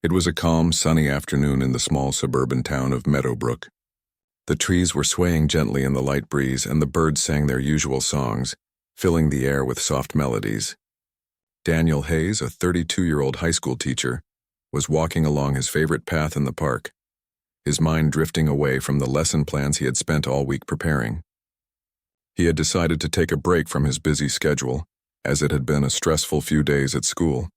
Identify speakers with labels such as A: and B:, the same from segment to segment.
A: It was a calm, sunny afternoon in the small suburban town of Meadowbrook. The trees were swaying gently in the light breeze, and the birds sang their usual songs, filling the air with soft melodies. Daniel Hayes, a 32-year-old high school teacher, was walking along his favorite path in the park, his mind drifting away from the lesson plans he had spent all week preparing. He had decided to take a break from his busy schedule, as it had been a stressful few days at school.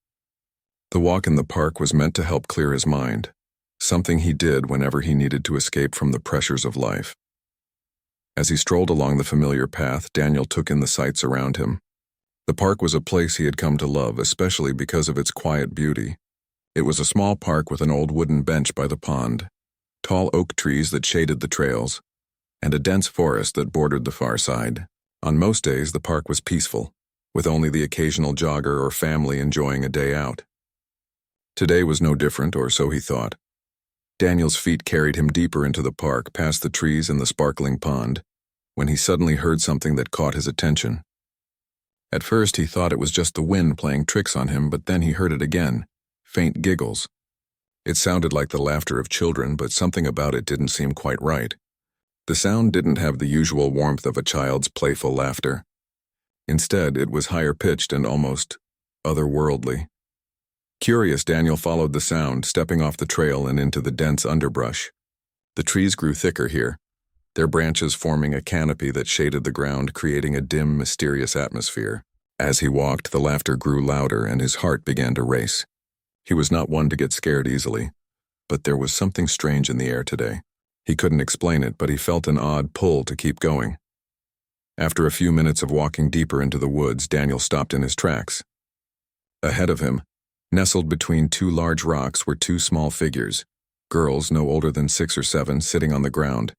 A: The walk in the park was meant to help clear his mind, something he did whenever he needed to escape from the pressures of life. As he strolled along the familiar path, Daniel took in the sights around him. The park was a place he had come to love, especially because of its quiet beauty. It was a small park with an old wooden bench by the pond, tall oak trees that shaded the trails, and a dense forest that bordered the far side. On most days, the park was peaceful, with only the occasional jogger or family enjoying a day out. Today was no different, or so he thought. Daniel's feet carried him deeper into the park, past the trees and the sparkling pond, when he suddenly heard something that caught his attention. At first he thought it was just the wind playing tricks on him, but then he heard it again, faint giggles. It sounded like the laughter of children, but something about it didn't seem quite right. The sound didn't have the usual warmth of a child's playful laughter. Instead, it was higher-pitched and almost otherworldly. Curious, Daniel followed the sound, stepping off the trail and into the dense underbrush. The trees grew thicker here, their branches forming a canopy that shaded the ground, creating a dim, mysterious atmosphere. As he walked, the laughter grew louder and his heart began to race. He was not one to get scared easily, but there was something strange in the air today. He couldn't explain it, but he felt an odd pull to keep going. After a few minutes of walking deeper into the woods, Daniel stopped in his tracks. Ahead of him, nestled between two large rocks, were two small figures, girls no older than 6 or 7, sitting on the ground.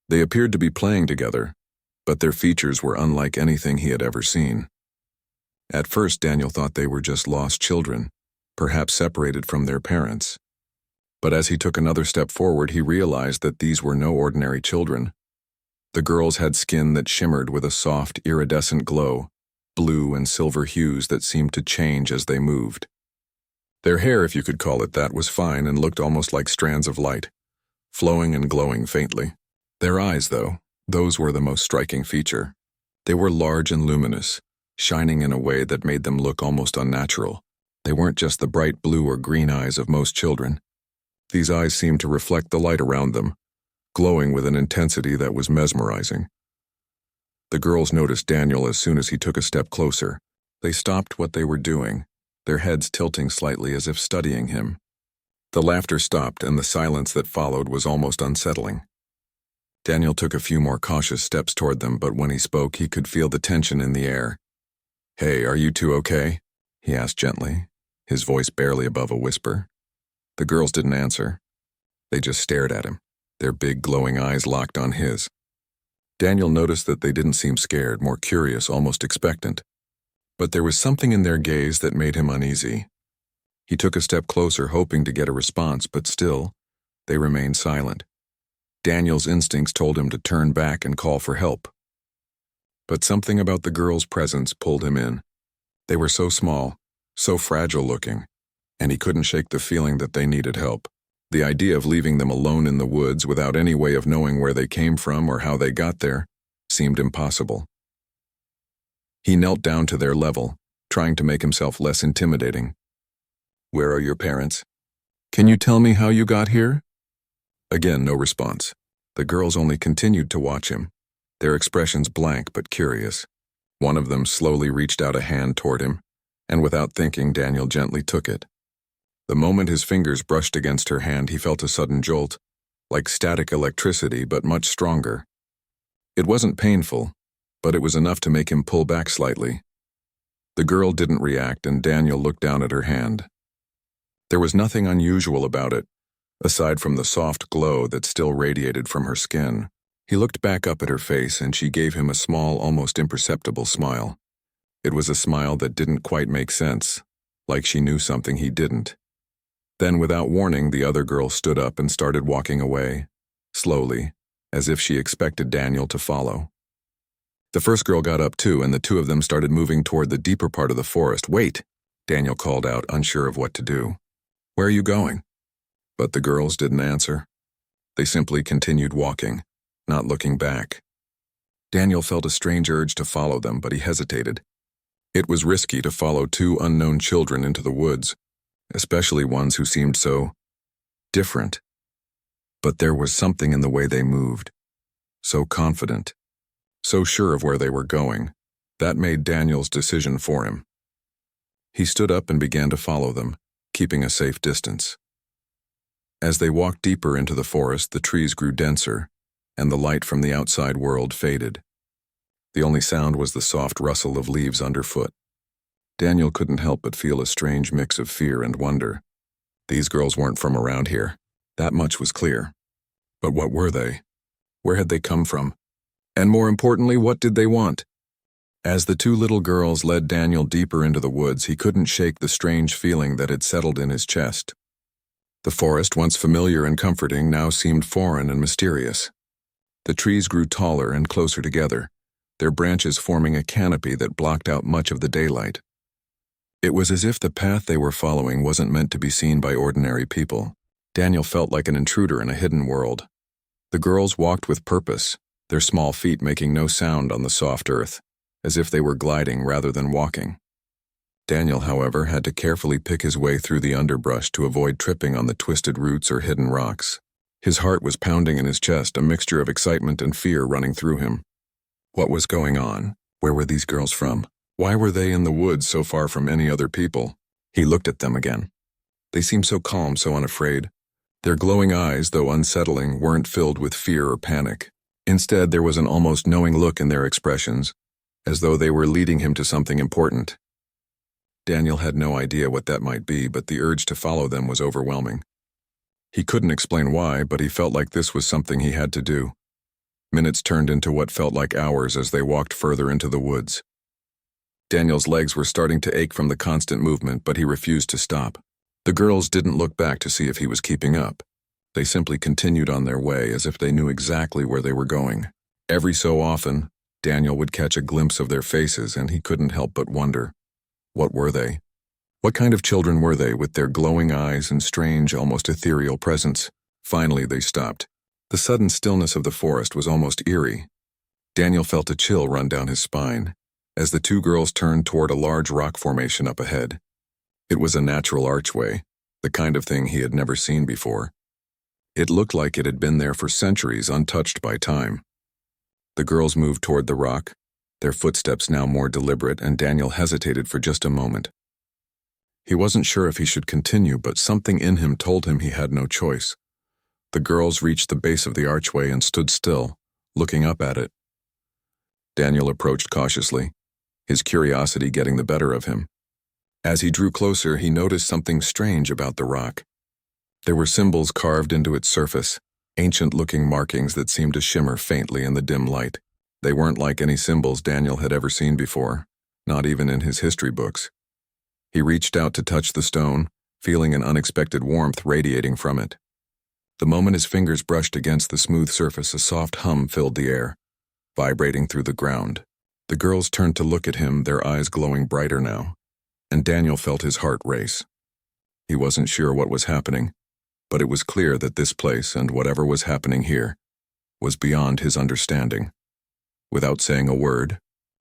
A: They appeared to be playing together, but their features were unlike anything he had ever seen. At first, Daniel thought they were just lost children, perhaps separated from their parents. But as he took another step forward, he realized that these were no ordinary children. The girls had skin that shimmered with a soft, iridescent glow, blue and silver hues that seemed to change as they moved. Their hair, if you could call it that, was fine and looked almost like strands of light, flowing and glowing faintly. Their eyes, though, those were the most striking feature. They were large and luminous, shining in a way that made them look almost unnatural. They weren't just the bright blue or green eyes of most children. These eyes seemed to reflect the light around them, glowing with an intensity that was mesmerizing. The girls noticed Daniel as soon as he took a step closer. They stopped what they were doing, their heads tilting slightly as if studying him. The laughter stopped, and the silence that followed was almost unsettling. Daniel took a few more cautious steps toward them, but when he spoke, he could feel the tension in the air. "Hey, are you two okay?" he asked gently, his voice barely above a whisper. The girls didn't answer. They just stared at him, their big glowing eyes locked on his. Daniel noticed that they didn't seem scared, more curious, almost expectant. But there was something in their gaze that made him uneasy. He took a step closer, hoping to get a response, but still, they remained silent. Daniel's instincts told him to turn back and call for help. But something about the girls' presence pulled him in. They were so small, so fragile-looking, and he couldn't shake the feeling that they needed help. The idea of leaving them alone in the woods without any way of knowing where they came from or how they got there seemed impossible. He knelt down to their level, trying to make himself less intimidating. "Where are your parents? Can you tell me how you got here?" Again, no response. The girls only continued to watch him, their expressions blank but curious. One of them slowly reached out a hand toward him, and without thinking, Daniel gently took it. The moment his fingers brushed against her hand, he felt a sudden jolt, like static electricity, but much stronger. It wasn't painful, but it was enough to make him pull back slightly. The girl didn't react, and Daniel looked down at her hand. There was nothing unusual about it, aside from the soft glow that still radiated from her skin. He looked back up at her face, and she gave him a small, almost imperceptible smile. It was a smile that didn't quite make sense, like she knew something he didn't. Then, without warning, the other girl stood up and started walking away, slowly, as if she expected Daniel to follow. The first girl got up too, and the two of them started moving toward the deeper part of the forest. "Wait!" Daniel called out, unsure of what to do. Where are you going?" But the girls didn't answer. They simply continued walking, not looking back. Daniel felt a strange urge to follow them, but he hesitated. It was risky to follow two unknown children into the woods, especially ones who seemed so different. But there was something in the way they moved, so confident, so sure of where they were going, that made Daniel's decision for him. He stood up and began to follow them, keeping a safe distance. As they walked deeper into the forest, the trees grew denser, and the light from the outside world faded. The only sound was the soft rustle of leaves underfoot. Daniel couldn't help but feel a strange mix of fear and wonder. These girls weren't from around here. That much was clear. But what were they? Where had they come from? And more importantly, what did they want? As the two little girls led Daniel deeper into the woods, he couldn't shake the strange feeling that had settled in his chest. The forest, once familiar and comforting, now seemed foreign and mysterious. The trees grew taller and closer together, their branches forming a canopy that blocked out much of the daylight. It was as if the path they were following wasn't meant to be seen by ordinary people. Daniel felt like an intruder in a hidden world. The girls walked with purpose, their small feet making no sound on the soft earth, as if they were gliding rather than walking. Daniel, however, had to carefully pick his way through the underbrush to avoid tripping on the twisted roots or hidden rocks. His heart was pounding in his chest, a mixture of excitement and fear running through him. What was going on? Where were these girls from? Why were they in the woods so far from any other people? He looked at them again. They seemed so calm, so unafraid. Their glowing eyes, though unsettling, weren't filled with fear or panic. Instead, there was an almost knowing look in their expressions, as though they were leading him to something important. Daniel had no idea what that might be, but the urge to follow them was overwhelming. He couldn't explain why, but he felt like this was something he had to do. Minutes turned into what felt like hours as they walked further into the woods. Daniel's legs were starting to ache from the constant movement, but he refused to stop. The girls didn't look back to see if he was keeping up. They simply continued on their way as if they knew exactly where they were going. Every so often, Daniel would catch a glimpse of their faces, and he couldn't help but wonder. What were they? What kind of children were they, with their glowing eyes and strange, almost ethereal presence? Finally, they stopped. The sudden stillness of the forest was almost eerie. Daniel felt a chill run down his spine as the two girls turned toward a large rock formation up ahead. It was a natural archway, the kind of thing he had never seen before. It looked like it had been there for centuries, untouched by time. The girls moved toward the rock, their footsteps now more deliberate, and Daniel hesitated for just a moment. He wasn't sure if he should continue, but something in him told him he had no choice. The girls reached the base of the archway and stood still, looking up at it. Daniel approached cautiously, his curiosity getting the better of him. As he drew closer, he noticed something strange about the rock. There were symbols carved into its surface, ancient-looking markings that seemed to shimmer faintly in the dim light. They weren't like any symbols Daniel had ever seen before, not even in his history books. He reached out to touch the stone, feeling an unexpected warmth radiating from it. The moment his fingers brushed against the smooth surface, a soft hum filled the air, vibrating through the ground. The girls turned to look at him, their eyes glowing brighter now, and Daniel felt his heart race. He wasn't sure what was happening, but it was clear that this place and whatever was happening here was beyond his understanding. Without saying a word,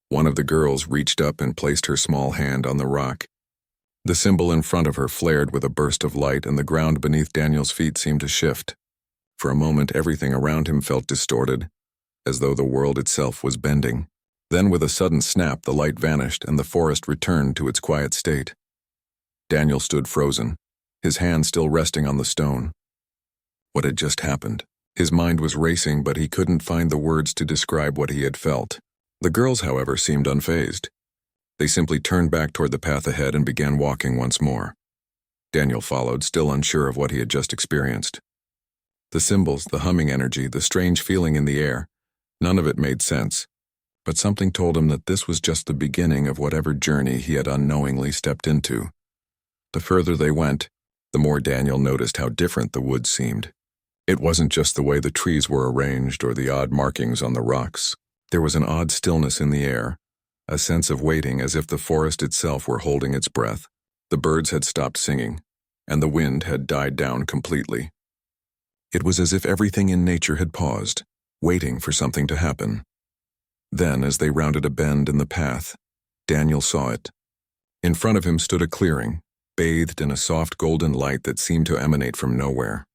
A: one of the girls reached up and placed her small hand on the rock. The symbol in front of her flared with a burst of light, and the ground beneath Daniel's feet seemed to shift. For a moment, everything around him felt distorted, as though the world itself was bending. Then, with a sudden snap, the light vanished, and the forest returned to its quiet state. Daniel stood frozen, his hand still resting on the stone. What had just happened? His mind was racing, but he couldn't find the words to describe what he had felt. The girls, however, seemed unfazed. They simply turned back toward the path ahead and began walking once more. Daniel followed, still unsure of what he had just experienced. The symbols, the humming energy, the strange feeling in the air, none of it made sense. But something told him that this was just the beginning of whatever journey he had unknowingly stepped into. The further they went, the more Daniel noticed how different the woods seemed. It wasn't just the way the trees were arranged or the odd markings on the rocks. There was an odd stillness in the air, a sense of waiting, as if the forest itself were holding its breath. The birds had stopped singing, and the wind had died down completely. It was as if everything in nature had paused, waiting for something to happen. Then, as they rounded a bend in the path, Daniel saw it. In front of him stood a clearing, bathed in a soft golden light that seemed to emanate from nowhere.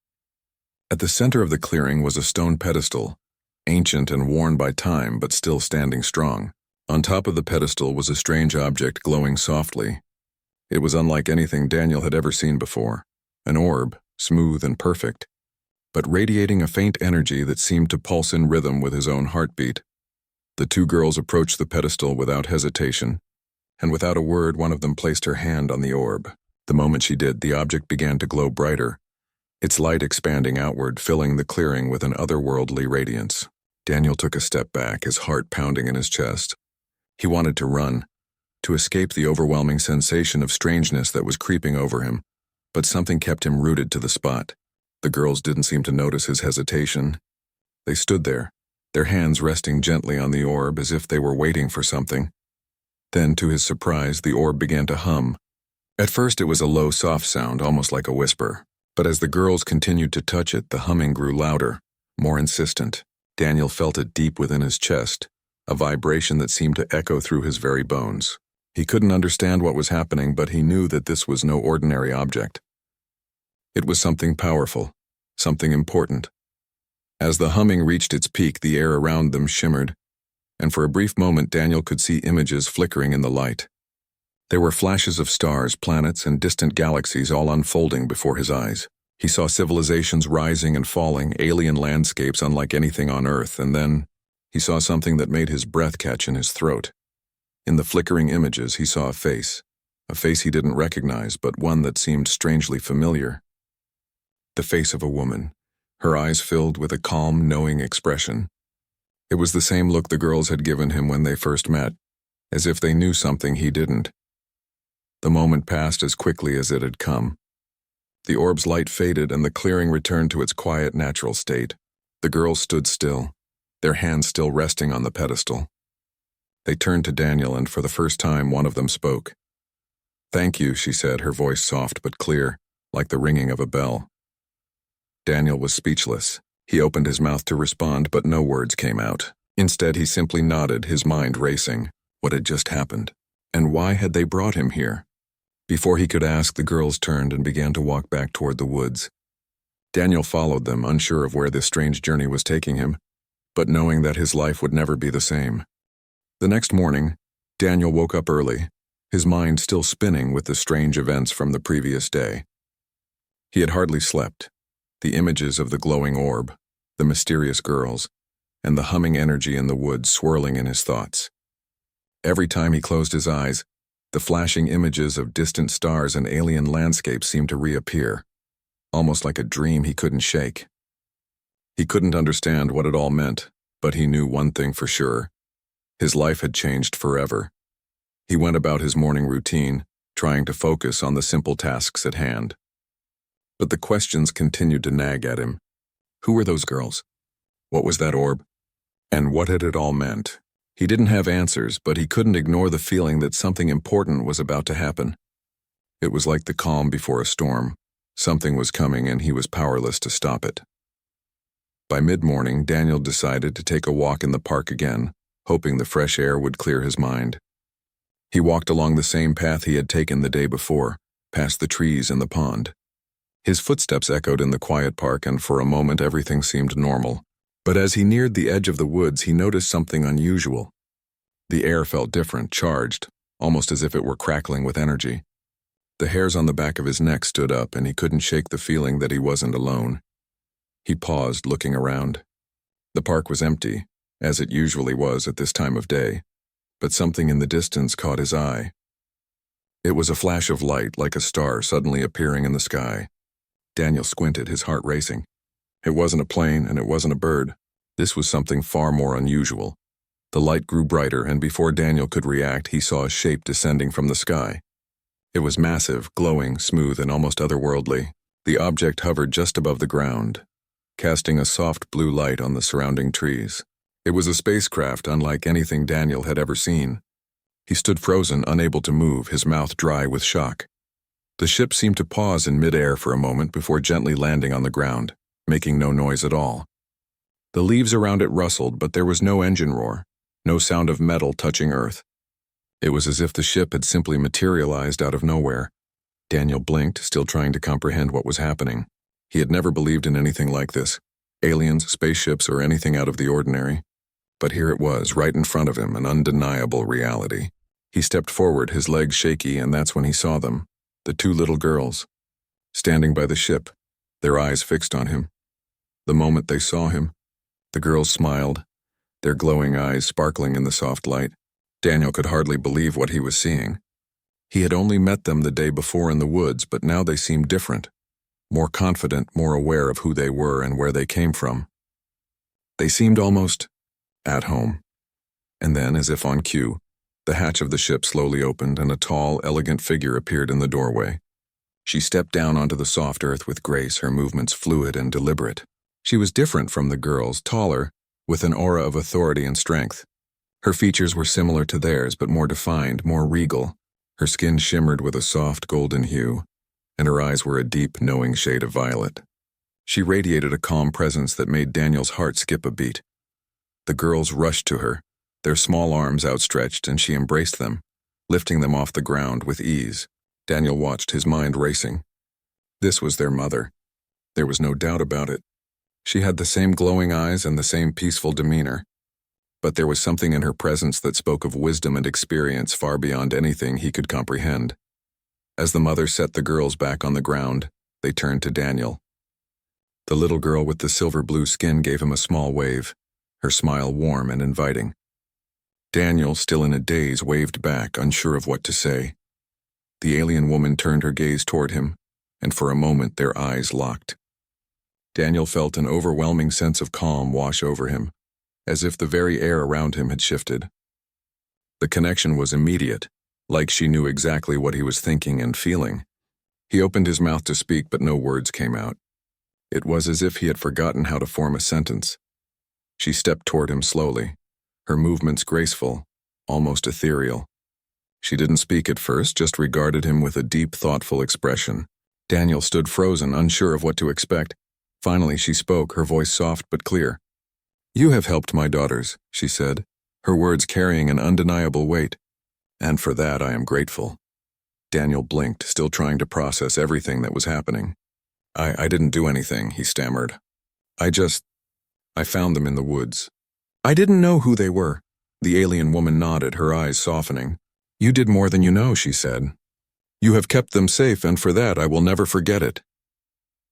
A: At the center of the clearing was a stone pedestal, ancient and worn by time but still standing strong. On top of the pedestal was a strange object glowing softly. It was unlike anything Daniel had ever seen before, an orb, smooth and perfect, but radiating a faint energy that seemed to pulse in rhythm with his own heartbeat. The two girls approached the pedestal without hesitation, and without a word one of them placed her hand on the orb. The moment she did, the object began to glow brighter, its light expanding outward, filling the clearing with an otherworldly radiance. Daniel took a step back, his heart pounding in his chest. He wanted to run, to escape the overwhelming sensation of strangeness that was creeping over him, but something kept him rooted to the spot. The girls didn't seem to notice his hesitation. They stood there, their hands resting gently on the orb as if they were waiting for something. Then, to his surprise, the orb began to hum. At first it was a low, soft sound, almost like a whisper, but as the girls continued to touch it, the humming grew louder, more insistent. Daniel felt it deep within his chest, a vibration that seemed to echo through his very bones. He couldn't understand what was happening, but he knew that this was no ordinary object. It was something powerful, something important. As the humming reached its peak, the air around them shimmered, and for a brief moment Daniel could see images flickering in the light. There were flashes of stars, planets, and distant galaxies all unfolding before his eyes. He saw civilizations rising and falling, alien landscapes unlike anything on Earth, and then he saw something that made his breath catch in his throat. In the flickering images, he saw a face he didn't recognize, but one that seemed strangely familiar. The face of a woman, her eyes filled with a calm, knowing expression. It was the same look the girls had given him when they first met, as if they knew something he didn't. The moment passed as quickly as it had come. The orb's light faded and the clearing returned to its quiet, natural state. The girls stood still, their hands still resting on the pedestal. They turned to Daniel, and for the first time one of them spoke. "Thank you," she said, her voice soft but clear, like the ringing of a bell. Daniel was speechless. He opened his mouth to respond, but no words came out. Instead, he simply nodded, his mind racing. What had just happened? And why had they brought him here? Before he could ask, the girls turned and began to walk back toward the woods. Daniel followed them, unsure of where this strange journey was taking him, but knowing that his life would never be the same. The next morning, Daniel woke up early, his mind still spinning with the strange events from the previous day. He had hardly slept. The images of the glowing orb, the mysterious girls, and the humming energy in the woods swirling in his thoughts. Every time he closed his eyes, the flashing images of distant stars and alien landscapes seemed to reappear, almost like a dream he couldn't shake. He couldn't understand what it all meant, but he knew one thing for sure. His life had changed forever. He went about his morning routine, trying to focus on the simple tasks at hand. But the questions continued to nag at him. Who were those girls? What was that orb? And what had it all meant? He didn't have answers, but he couldn't ignore the feeling that something important was about to happen. It was like the calm before a storm. Something was coming and he was powerless to stop it. By mid-morning, Daniel decided to take a walk in the park again, hoping the fresh air would clear his mind. He walked along the same path he had taken the day before, past the trees and the pond. His footsteps echoed in the quiet park, and for a moment everything seemed normal. But as he neared the edge of the woods, he noticed something unusual. The air felt different, charged, almost as if it were crackling with energy. The hairs on the back of his neck stood up, and he couldn't shake the feeling that he wasn't alone. He paused, looking around. The park was empty, as it usually was at this time of day, but something in the distance caught his eye. It was a flash of light, like a star suddenly appearing in the sky. Daniel squinted, his heart racing. It wasn't a plane, and it wasn't a bird. This was something far more unusual. The light grew brighter, and before Daniel could react, he saw a shape descending from the sky. It was massive, glowing, smooth, and almost otherworldly. The object hovered just above the ground, casting a soft blue light on the surrounding trees. It was a spacecraft unlike anything Daniel had ever seen. He stood frozen, unable to move, his mouth dry with shock. The ship seemed to pause in midair for a moment before gently landing on the ground, making no noise at all. The leaves around it rustled, but there was no engine roar, no sound of metal touching earth. It was as if the ship had simply materialized out of nowhere. Daniel blinked, still trying to comprehend what was happening. He had never believed in anything like this, aliens, spaceships, or anything out of the ordinary. But here it was, right in front of him, an undeniable reality. He stepped forward, his legs shaky, and that's when he saw them, the two little girls, standing by the ship, their eyes fixed on him. The moment they saw him, the girls smiled, their glowing eyes sparkling in the soft light. Daniel could hardly believe what he was seeing. He had only met them the day before in the woods, but now they seemed different, more confident, more aware of who they were and where they came from. They seemed almost at home. And then, as if on cue, the hatch of the ship slowly opened and a tall, elegant figure appeared in the doorway. She stepped down onto the soft earth with grace, her movements fluid and deliberate. She was different from the girls, taller, with an aura of authority and strength. Her features were similar to theirs, but more defined, more regal. Her skin shimmered with a soft golden hue, and her eyes were a deep, knowing shade of violet. She radiated a calm presence that made Daniel's heart skip a beat. The girls rushed to her, their small arms outstretched, and she embraced them, lifting them off the ground with ease. Daniel watched, his mind racing. This was their mother. There was no doubt about it. She had the same glowing eyes and the same peaceful demeanor. But there was something in her presence that spoke of wisdom and experience far beyond anything he could comprehend. As the mother set the girls back on the ground, they turned to Daniel. The little girl with the silver-blue skin gave him a small wave, her smile warm and inviting. Daniel, still in a daze, waved back, unsure of what to say. The alien woman turned her gaze toward him, and for a moment their eyes locked. Daniel felt an overwhelming sense of calm wash over him, as if the very air around him had shifted. The connection was immediate, like she knew exactly what he was thinking and feeling. He opened his mouth to speak, but no words came out. It was as if he had forgotten how to form a sentence. She stepped toward him slowly, her movements graceful, almost ethereal. She didn't speak at first, just regarded him with a deep, thoughtful expression. Daniel stood frozen, unsure of what to expect. Finally, she spoke, her voice soft but clear. "You have helped my daughters," she said, her words carrying an undeniable weight. "And for that I am grateful." Daniel blinked, still trying to process everything that was happening. I didn't do anything," he stammered. I found them in the woods." "I didn't know who they were." The alien woman nodded, her eyes softening. "You did more than you know," she said. "You have kept them safe, and for that I will never forget it."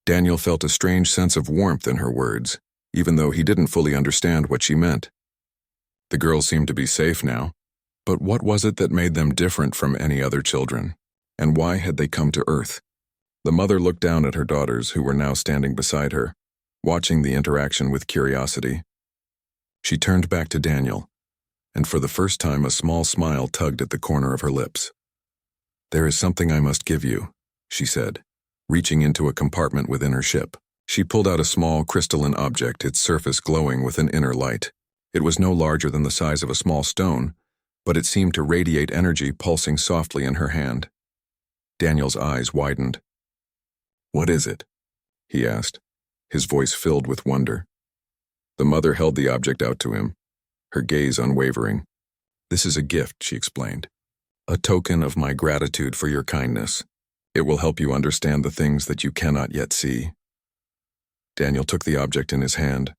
A: Daniel felt a strange sense of warmth in her words, even though he didn't fully understand what she meant. The girls seemed to be safe now, but what was it that made them different from any other children? And why had they come to Earth? The mother looked down at her daughters, who were now standing beside her, watching the interaction with curiosity. She turned back to Daniel, and for the first time a small smile tugged at the corner of her lips. "There is something I must give you," she said, reaching into a compartment within her ship. She pulled out a small crystalline object, its surface glowing with an inner light. It was no larger than the size of a small stone, but it seemed to radiate energy pulsing softly in her hand. Daniel's eyes widened. "What is it?" he asked, his voice filled with wonder. The mother held the object out to him, her gaze unwavering. "This is a gift," she explained. "A token of my gratitude for your kindness. It will help you understand the things that you cannot yet see." Daniel took the object in his hand,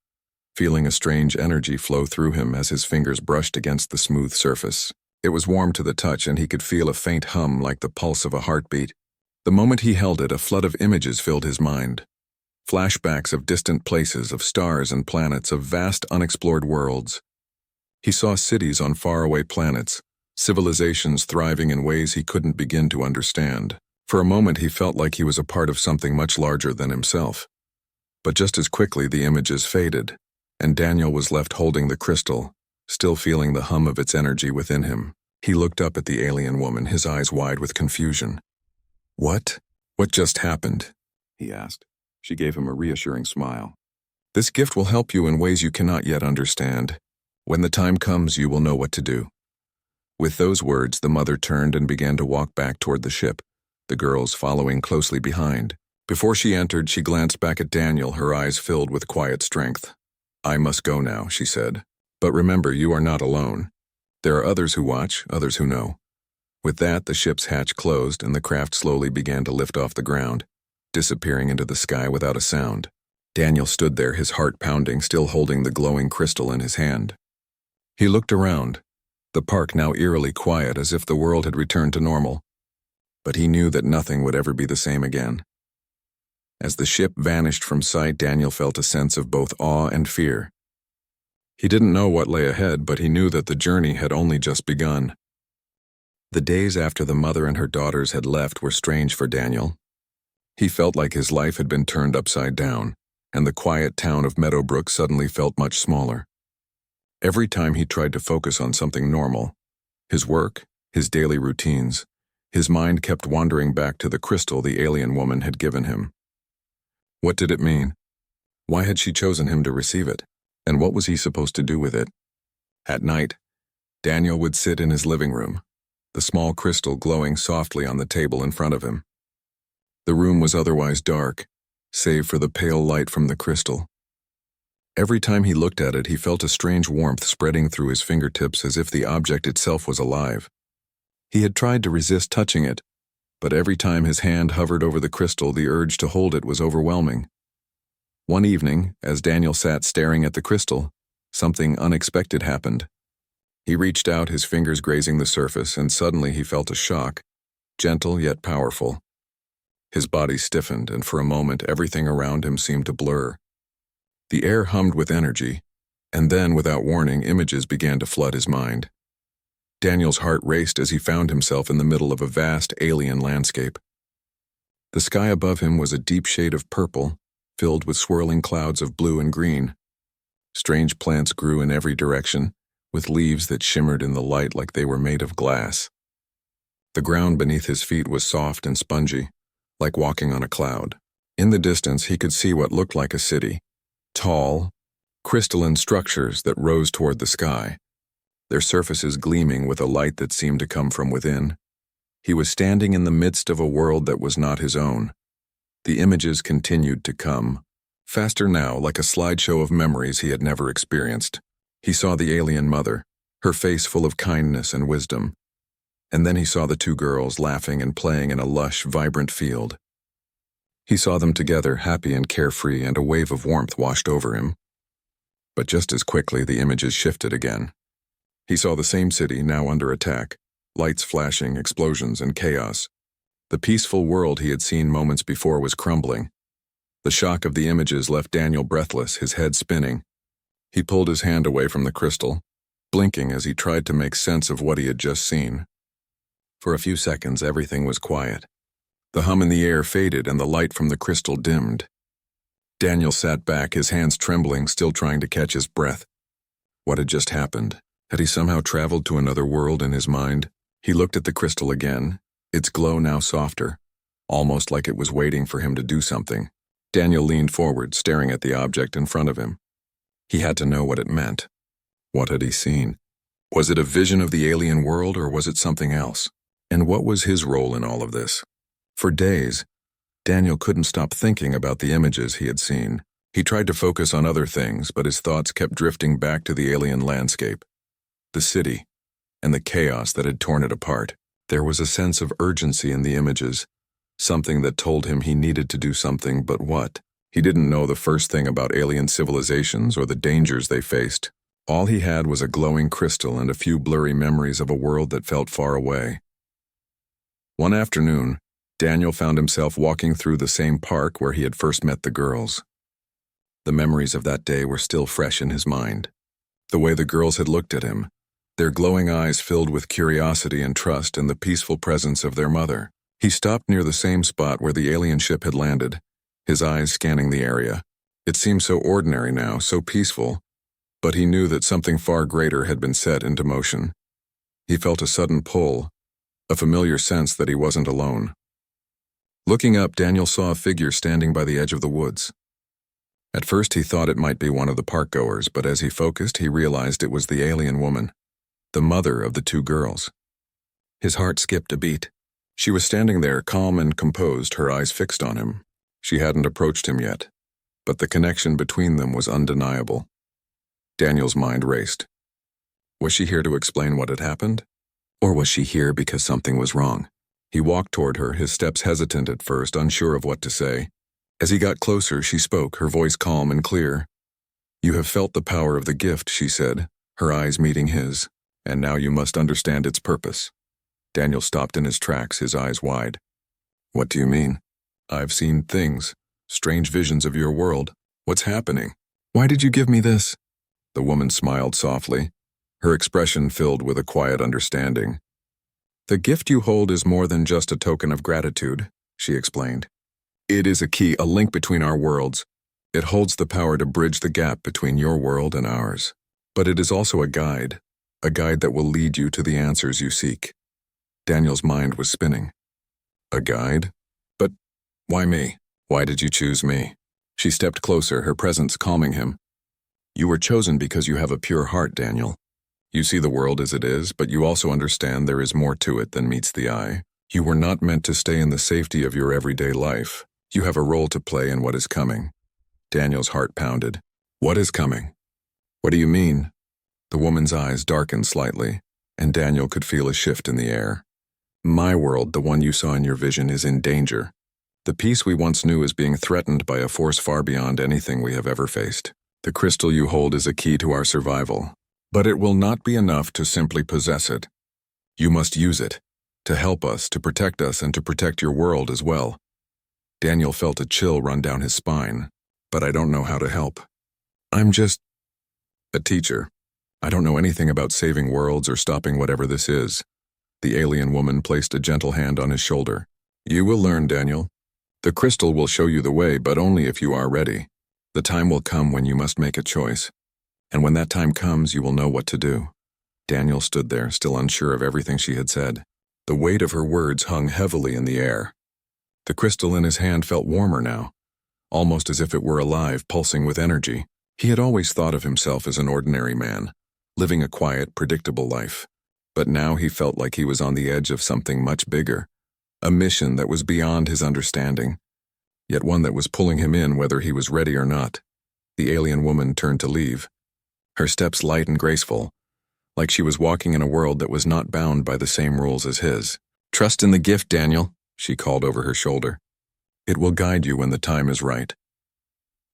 A: feeling a strange energy flow through him as his fingers brushed against the smooth surface. It was warm to the touch, and he could feel a faint hum like the pulse of a heartbeat. The moment he held it, a flood of images filled his mind. Flashbacks of distant places, of stars and planets, of vast unexplored worlds. He saw cities on faraway planets, civilizations thriving in ways he couldn't begin to understand. For a moment he felt like he was a part of something much larger than himself. But just as quickly the images faded, and Daniel was left holding the crystal, still feeling the hum of its energy within him. He looked up at the alien woman, his eyes wide with confusion. "What just happened?" he asked. She gave him a reassuring smile. "This gift will help you in ways you cannot yet understand. When the time comes, you will know what to do." With those words, the mother turned and began to walk back toward the ship, the girls following closely behind. Before she entered, she glanced back at Daniel, her eyes filled with quiet strength. "I must go now," she said. "But remember, you are not alone. There are others who watch, others who know." With that, the ship's hatch closed and the craft slowly began to lift off the ground, disappearing into the sky without a sound. Daniel stood there, his heart pounding, still holding the glowing crystal in his hand. He looked around, the park now eerily quiet, as if the world had returned to normal. But he knew that nothing would ever be the same again. As the ship vanished from sight, Daniel felt a sense of both awe and fear. He didn't know what lay ahead, but he knew that the journey had only just begun. The days after the mother and her daughters had left were strange for Daniel. He felt like his life had been turned upside down, and the quiet town of Meadowbrook suddenly felt much smaller. Every time he tried to focus on something normal, his work, his daily routines, his mind kept wandering back to the crystal the alien woman had given him. What did it mean? Why had she chosen him to receive it? And what was he supposed to do with it? At night, Daniel would sit in his living room, the small crystal glowing softly on the table in front of him. The room was otherwise dark, save for the pale light from the crystal. Every time he looked at it, he felt a strange warmth spreading through his fingertips, as if the object itself was alive. He had tried to resist touching it, but every time his hand hovered over the crystal, the urge to hold it was overwhelming. One evening, as Daniel sat staring at the crystal, something unexpected happened. He reached out, his fingers grazing the surface, and suddenly he felt a shock, gentle yet powerful. His body stiffened, and for a moment everything around him seemed to blur. The air hummed with energy, and then, without warning, images began to flood his mind. Daniel's heart raced as he found himself in the middle of a vast alien landscape. The sky above him was a deep shade of purple, filled with swirling clouds of blue and green. Strange plants grew in every direction, with leaves that shimmered in the light like they were made of glass. The ground beneath his feet was soft and spongy, like walking on a cloud. In the distance, he could see what looked like a city. Tall, crystalline structures that rose toward the sky, their surfaces gleaming with a light that seemed to come from within. He was standing in the midst of a world that was not his own. The images continued to come, faster now, like a slideshow of memories he had never experienced. He saw the alien mother, her face full of kindness and wisdom. And then he saw the two girls laughing and playing in a lush, vibrant field. He saw them together, happy and carefree, and a wave of warmth washed over him. But just as quickly, the images shifted again. He saw the same city, now under attack, lights flashing, explosions, and chaos. The peaceful world he had seen moments before was crumbling. The shock of the images left Daniel breathless, his head spinning. He pulled his hand away from the crystal, blinking as he tried to make sense of what he had just seen. For a few seconds, everything was quiet. The hum in the air faded and the light from the crystal dimmed. Daniel sat back, his hands trembling, still trying to catch his breath. What had just happened? Had he somehow traveled to another world in his mind? He looked at the crystal again, its glow now softer, almost like it was waiting for him to do something. Daniel leaned forward, staring at the object in front of him. He had to know what it meant. What had he seen? Was it a vision of the alien world, or was it something else? And what was his role in all of this? For days, Daniel couldn't stop thinking about the images he had seen. He tried to focus on other things, but his thoughts kept drifting back to the alien landscape, the city, and the chaos that had torn it apart. There was a sense of urgency in the images, something that told him he needed to do something, but what? He didn't know the first thing about alien civilizations or the dangers they faced. All he had was a glowing crystal and a few blurry memories of a world that felt far away. One afternoon, Daniel found himself walking through the same park where he had first met the girls. The memories of that day were still fresh in his mind. The way the girls had looked at him, their glowing eyes filled with curiosity and trust, and the peaceful presence of their mother. He stopped near the same spot where the alien ship had landed, his eyes scanning the area. It seemed so ordinary now, so peaceful, but he knew that something far greater had been set into motion. He felt a sudden pull, a familiar sense that he wasn't alone. Looking up, Daniel saw a figure standing by the edge of the woods. At first he thought it might be one of the park-goers, but as he focused, he realized it was the alien woman, the mother of the two girls. His heart skipped a beat. She was standing there, calm and composed, her eyes fixed on him. She hadn't approached him yet, but the connection between them was undeniable. Daniel's mind raced. Was she here to explain what had happened? Or was she here because something was wrong? He walked toward her, his steps hesitant at first, unsure of what to say. As he got closer, she spoke, her voice calm and clear. "You have felt the power of the gift," she said, her eyes meeting his, "and now you must understand its purpose." Daniel stopped in his tracks, his eyes wide. "What do you mean?" "I've seen things, strange visions of your world. What's happening? Why did you give me this?" The woman smiled softly, her expression filled with a quiet understanding. "The gift you hold is more than just a token of gratitude," she explained. "It is a key, a link between our worlds. It holds the power to bridge the gap between your world and ours. But it is also a guide that will lead you to the answers you seek." Daniel's mind was spinning. "A guide? But why me? Why did you choose me?" She stepped closer, her presence calming him. "You were chosen because you have a pure heart, Daniel. You see the world as it is, but you also understand there is more to it than meets the eye. You were not meant to stay in the safety of your everyday life. You have a role to play in what is coming." Daniel's heart pounded. "What is coming? What do you mean?" The woman's eyes darkened slightly, and Daniel could feel a shift in the air. "My world, the one you saw in your vision, is in danger. The peace we once knew is being threatened by a force far beyond anything we have ever faced. The crystal you hold is a key to our survival. But it will not be enough to simply possess it. You must use it, to help us, to protect us, and to protect your world as well." Daniel felt a chill run down his spine. "But I don't know how to help. I'm just a teacher. I don't know anything about saving worlds or stopping whatever this is." The alien woman placed a gentle hand on his shoulder. "You will learn, Daniel. The crystal will show you the way, but only if you are ready. The time will come when you must make a choice. And when that time comes, you will know what to do." Daniel stood there, still unsure of everything she had said. The weight of her words hung heavily in the air. The crystal in his hand felt warmer now, almost as if it were alive, pulsing with energy. He had always thought of himself as an ordinary man, living a quiet, predictable life. But now he felt like he was on the edge of something much bigger, a mission that was beyond his understanding, yet one that was pulling him in whether he was ready or not. The alien woman turned to leave, her steps light and graceful, like she was walking in a world that was not bound by the same rules as his. "Trust in the gift, Daniel," she called over her shoulder. "It will guide you when the time is right."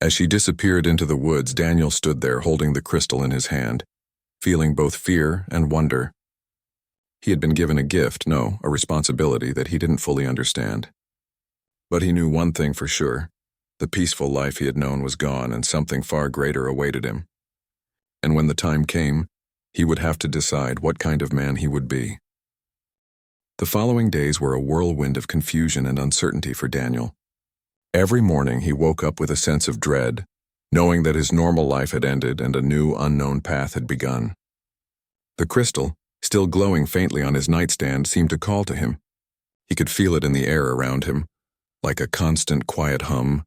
A: As she disappeared into the woods, Daniel stood there holding the crystal in his hand, feeling both fear and wonder. He had been given a gift, no, a responsibility that he didn't fully understand. But he knew one thing for sure. The peaceful life he had known was gone, and something far greater awaited him. And when the time came, he would have to decide what kind of man he would be. The following days were a whirlwind of confusion and uncertainty for Daniel. Every morning he woke up with a sense of dread, knowing that his normal life had ended and a new, unknown path had begun. The crystal, still glowing faintly on his nightstand, seemed to call to him. He could feel it in the air around him, like a constant quiet hum,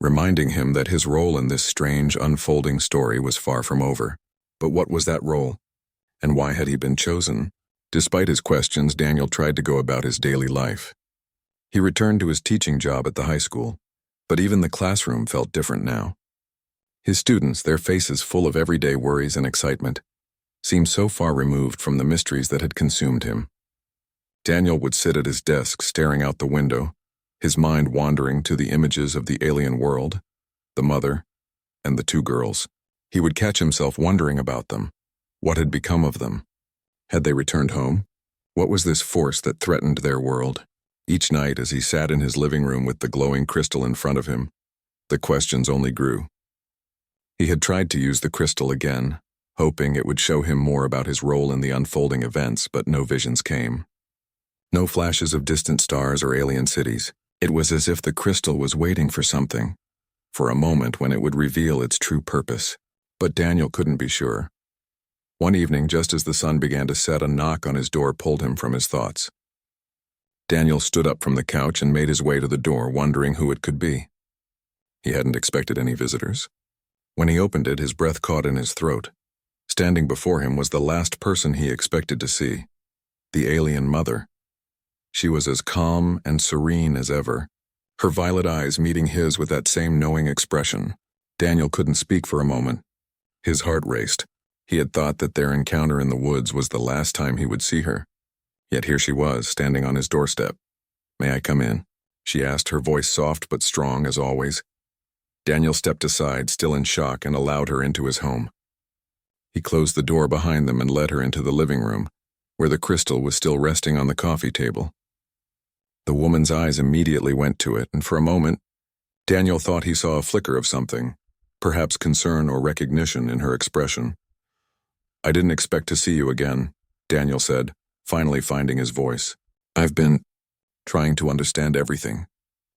A: reminding him that his role in this strange, unfolding story was far from over. But what was that role? And why had he been chosen? Despite his questions, Daniel tried to go about his daily life. He returned to his teaching job at the high school, but even the classroom felt different now. His students, their faces full of everyday worries and excitement, seemed so far removed from the mysteries that had consumed him. Daniel would sit at his desk staring out the window, his mind wandering to the images of the alien world, the mother, and the two girls. He would catch himself wondering about them. What had become of them? Had they returned home? What was this force that threatened their world? Each night, as he sat in his living room with the glowing crystal in front of him, the questions only grew. He had tried to use the crystal again, hoping it would show him more about his role in the unfolding events, but no visions came. No flashes of distant stars or alien cities. It was as if the crystal was waiting for something, for a moment when it would reveal its true purpose. But Daniel couldn't be sure. One evening, just as the sun began to set, a knock on his door pulled him from his thoughts. Daniel stood up from the couch and made his way to the door, wondering who it could be. He hadn't expected any visitors. When he opened it, his breath caught in his throat. Standing before him was the last person he expected to see, the alien mother. She was as calm and serene as ever, her violet eyes meeting his with that same knowing expression. Daniel couldn't speak for a moment. His heart raced. He had thought that their encounter in the woods was the last time he would see her. Yet here she was, standing on his doorstep. "May I come in?" she asked, her voice soft but strong as always. Daniel stepped aside, still in shock, and allowed her into his home. He closed the door behind them and led her into the living room, where the crystal was still resting on the coffee table. The woman's eyes immediately went to it, and for a moment, Daniel thought he saw a flicker of something, perhaps concern or recognition in her expression. "I didn't expect to see you again," Daniel said, finally finding his voice. "I've been trying to understand everything,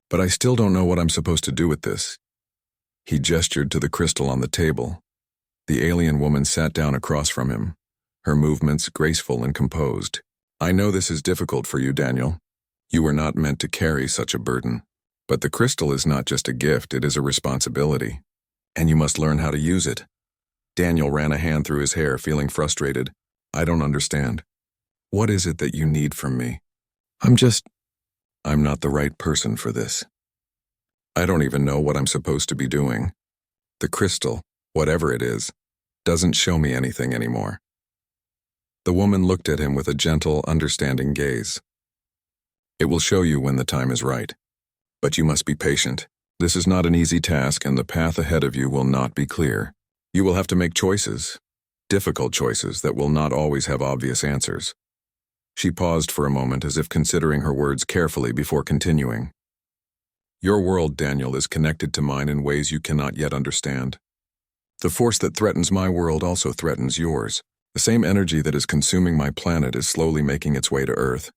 A: but I still don't know what I'm supposed to do with this." He gestured to the crystal on the table. The alien woman sat down across from him, her movements graceful and composed. "I know this is difficult for you, Daniel. You were not meant to carry such a burden. But the crystal is not just a gift, it is a responsibility. And you must learn how to use it." Daniel ran a hand through his hair, feeling frustrated. "I don't understand. What is it that you need from me? I'm not the right person for this. I don't even know what I'm supposed to be doing. The crystal, whatever it is, doesn't show me anything anymore." The woman looked at him with a gentle, understanding gaze. "It will show you when the time is right. But you must be patient. This is not an easy task, and the path ahead of you will not be clear. You will have to make choices, difficult choices that will not always have obvious answers." She paused for a moment as if considering her words carefully before continuing. "Your world, Daniel, is connected to mine in ways you cannot yet understand. The force that threatens my world also threatens yours. The same energy that is consuming my planet is slowly making its way to Earth."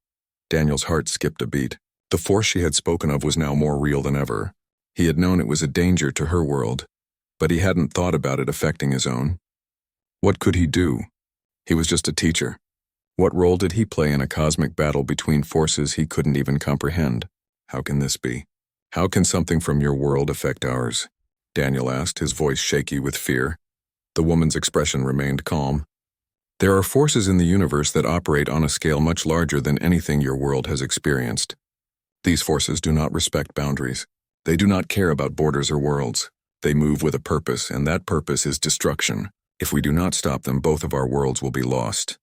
A: Daniel's heart skipped a beat. The force she had spoken of was now more real than ever. He had known it was a danger to her world, but he hadn't thought about it affecting his own. What could he do? He was just a teacher. What role did he play in a cosmic battle between forces he couldn't even comprehend? How can this be? How can something from your world affect ours? Daniel asked, his voice shaky with fear. The woman's expression remained calm. "There are forces in the universe that operate on a scale much larger than anything your world has experienced. These forces do not respect boundaries. They do not care about borders or worlds. They move with a purpose, and that purpose is destruction. If we do not stop them, both of our worlds will be lost."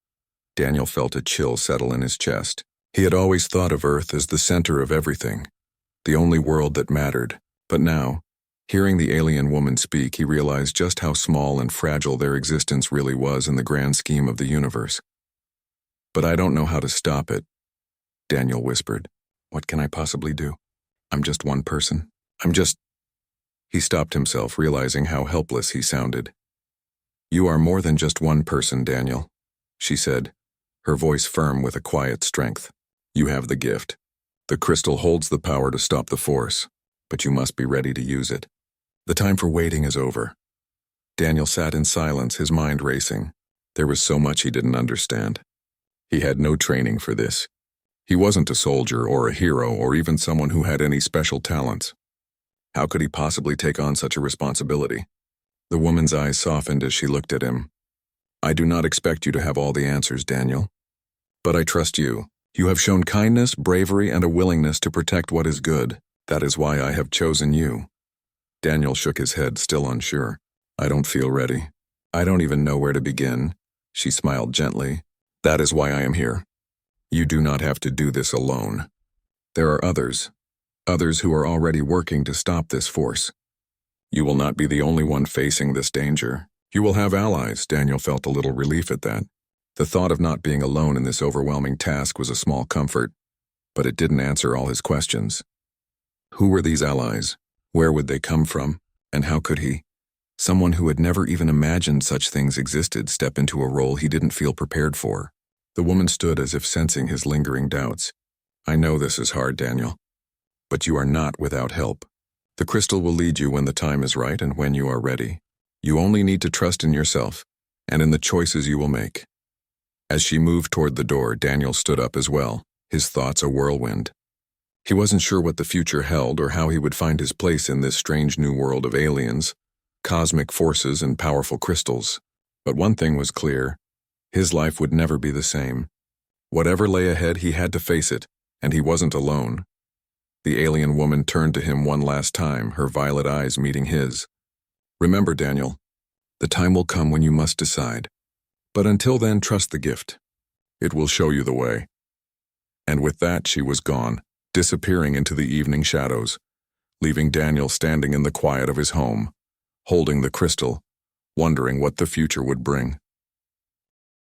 A: Daniel felt a chill settle in his chest. He had always thought of Earth as the center of everything, the only world that mattered. But now, hearing the alien woman speak, he realized just how small and fragile their existence really was in the grand scheme of the universe. "But I don't know how to stop it," Daniel whispered. "What can I possibly do? I'm just one person. He stopped himself, realizing how helpless he sounded. "You are more than just one person, Daniel," she said, her voice firm with a quiet strength. "You have the gift. The crystal holds the power to stop the force, but you must be ready to use it. The time for waiting is over." Daniel sat in silence, his mind racing. There was so much he didn't understand. He had no training for this. He wasn't a soldier or a hero or even someone who had any special talents. How could he possibly take on such a responsibility? The woman's eyes softened as she looked at him. "I do not expect you to have all the answers, Daniel. But I trust you. You have shown kindness, bravery, and a willingness to protect what is good. That is why I have chosen you." Daniel shook his head, still unsure. "I don't feel ready. I don't even know where to begin." She smiled gently. "That is why I am here. You do not have to do this alone. There are others who are already working to stop this force. You will not be the only one facing this danger. You will have allies." Daniel felt a little relief at that. The thought of not being alone in this overwhelming task was a small comfort, but it didn't answer all his questions. Who were these allies? Where would they come from? And how could he, someone who had never even imagined such things existed, step into a role he didn't feel prepared for? The woman stood as if sensing his lingering doubts. "I know this is hard, Daniel, but you are not without help. The crystal will lead you when the time is right and when you are ready. You only need to trust in yourself and in the choices you will make." As she moved toward the door, Daniel stood up as well, his thoughts a whirlwind. He wasn't sure what the future held or how he would find his place in this strange new world of aliens, cosmic forces, and powerful crystals. But one thing was clear: his life would never be the same. Whatever lay ahead, he had to face it, And he wasn't alone. The alien woman turned to him one last time, her violet eyes meeting his. Remember, Daniel, the time will come when you must decide. But until then, trust the gift. It will show you the way. And with that, she was gone, disappearing into the evening shadows, leaving Daniel standing in the quiet of his home, holding the crystal, wondering what the future would bring.